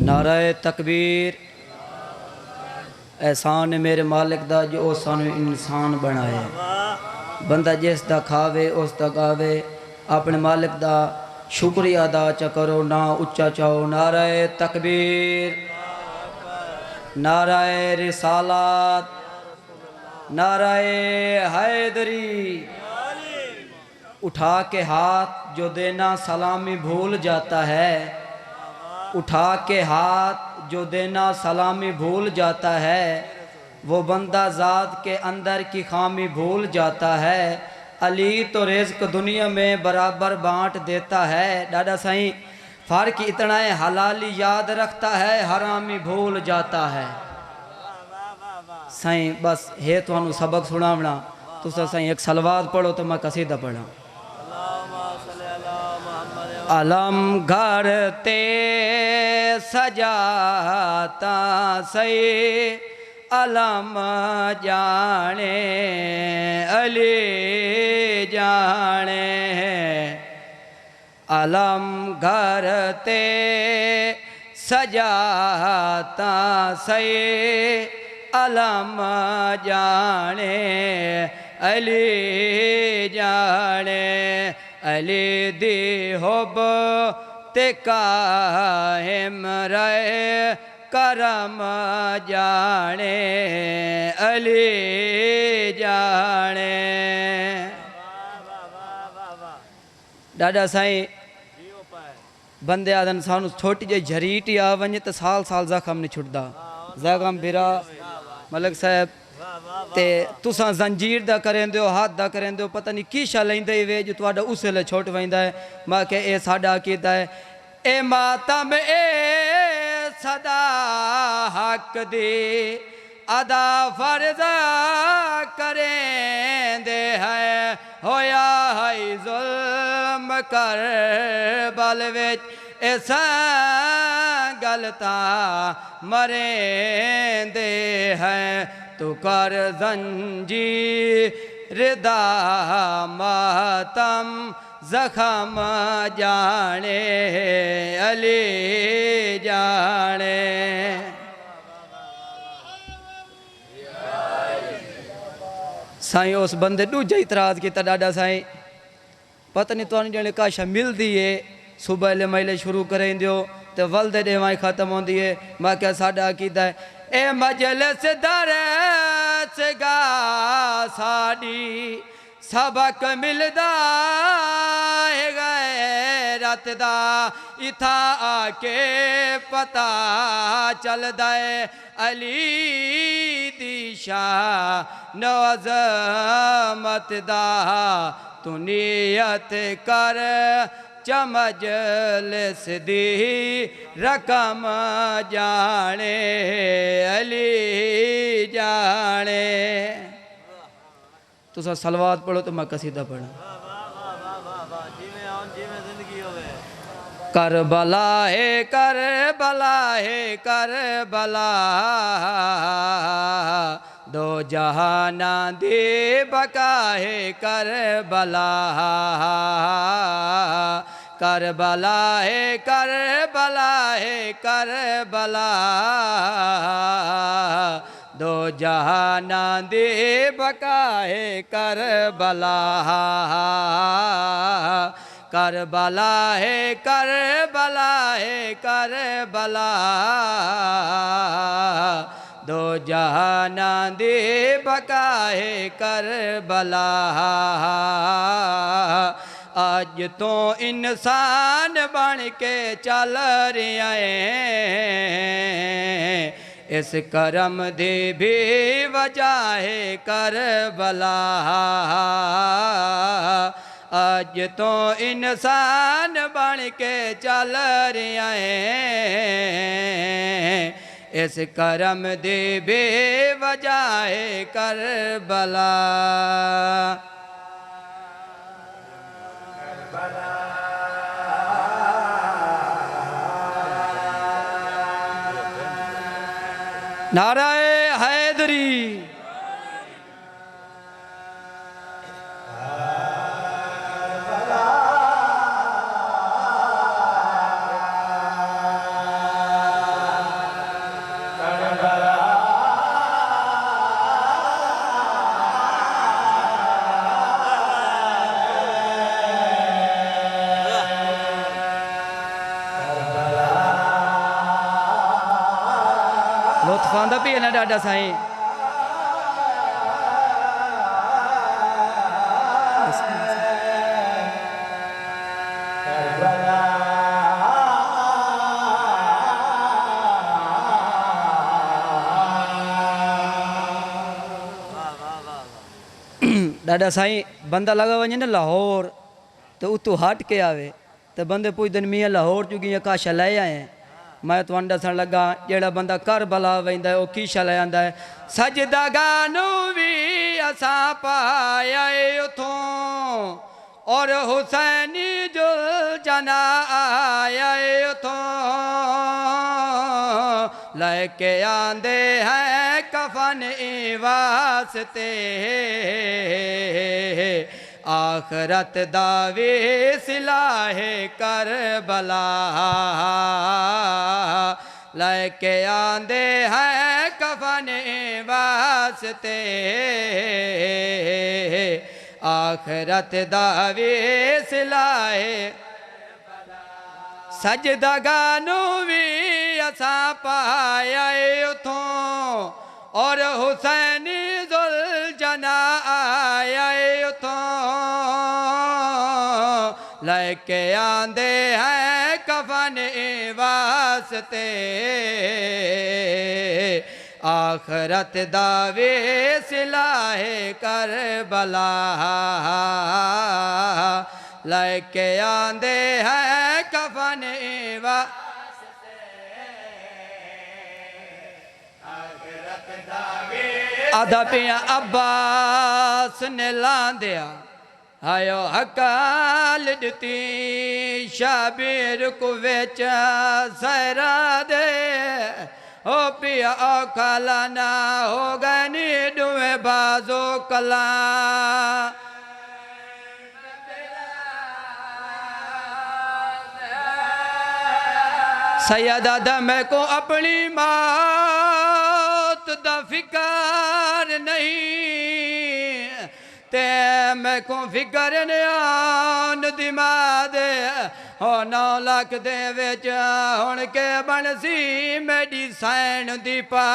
नाराए तकबीर। एहसान मेरे मालिक दा जो सानू इंसान बनाए। बंदा जिस दा खावे उस दा गावे। अपने मालिक दा शुक्रिया अदा च करो ना उच्चा चाहो। नाराए तकबीर, नाराए रिसालत, नाराए हैदरी। उठा के हाथ जो देना सलामी भूल जाता है, उठा के हाथ जो देना सलामी भूल जाता है, वो बंदा ज़ात के अंदर की खामी भूल जाता है। अली तो रिज़्क दुनिया में बराबर बांट देता है। दादा साईं फ़र्क इतना है, हलाली याद रखता है, हरामी भूल जाता है। साईं बस है तो सबक सुनावना। तुसा साईं एक सलवात पढ़ो तो मैं कसीदा पढ़ा। अलम घर ते सजाता सही अलम जाने अली जाने। अलम घर ते सजाता सही अलम जाने अली जाने। अली दी होब ते कायम रहे करम जाने अली जाने। दादा साईं बंदे आदन सानू छोटी जी झरीट ही आ वञे तो साल साल जख्म नहीं छुटता। जख्म बिरा मलिक साहब ते तुसा जंजीर दा करेंदे हो, हाथ दा करेंदे हो, पता नहीं की शा लेंदे वे जो तुहाडा उस वेले छुट वैंदा है। मैं के ए साडा कीता है ए मातम ए सदा हक दी अदा फर्ज करेंदे है। होया है जुल्म कर बल विच ऐसा गलता मरेंदे हैं। तू कर जंजीर दा मातम जख्म जाने अली जाने। साईं उस बंदे दूजा इतराज किया डाडा साईं पता नहीं तुहानू जने काशा मिलती है सुबह ले मैले शुरू करें दियो तो वल्दे देवाई खत्म होती है। मैं क्या साडा कीता है ए मजलिस दरस गा साडी सबक मिलदा है गैरत दा। इथा आके पता चलदा है अली दी शान अज़मत दा। तू नियत कर चमजलिस दी रकम जाने अली जाने। तुसा सलवात पढ़ो तो मैं कसीदा पढ़ा। करबला है करबला है करबला दो जहाना दे बका है करबला। करबला है करबला है करबला दो जहाना दे बका है करबला। करबला है करबला है करबला दो जहाना दे बका है करबला। आज तो इंसान बन के चल रहे हैं इस करम दे भी वजह है करबला। आज तो इंसान बन के चल रहे हैं इस करम दे बेवजह है करबला। नाराए हैदरी। लुत्फ आंदा भी है ना डाडा साईं। डाडा साईं बंदा लगा वञे न लाहौर तो उतो हट के आवे तो बंदे पुछदे मियाँ लाहौर चुकी काशा लै आए मैं तुहानू दसन लगा जेड़ा बंदा करबला वेंदा है वो कीशा लै आंदा है। सजदा गानू भी असां पाया उथों और हुसैनी जुल जना आया उथों लेके आंदे हैं कफन वास्ते आखरत दावे सिलाहे करबला लेके आंदे हैं कफन वास्ते आखरत दावे सिलाहे सजदा गानू भी असां पाया उथों और हुसैनी जुल जना आया उथों लेके आंदे हैं कफन वास्ते आखरत दावे सिलाहे करबला लेके आंदे हैं कफन वास्ते आखरत दावे आधा पिया अब्बास ने लांदिया आयो हकाल दिती शाबिर को वेच सहरा दे ओ पिया औखाला ना हो गनी दुए बाजो कला सैयदा दम को अपनी मौत दा फिकर नहीं ते मैं को फिकर न्यान दिमाग हो 9 लाख दे विच हुण के बन सी मेरी सैन दी पा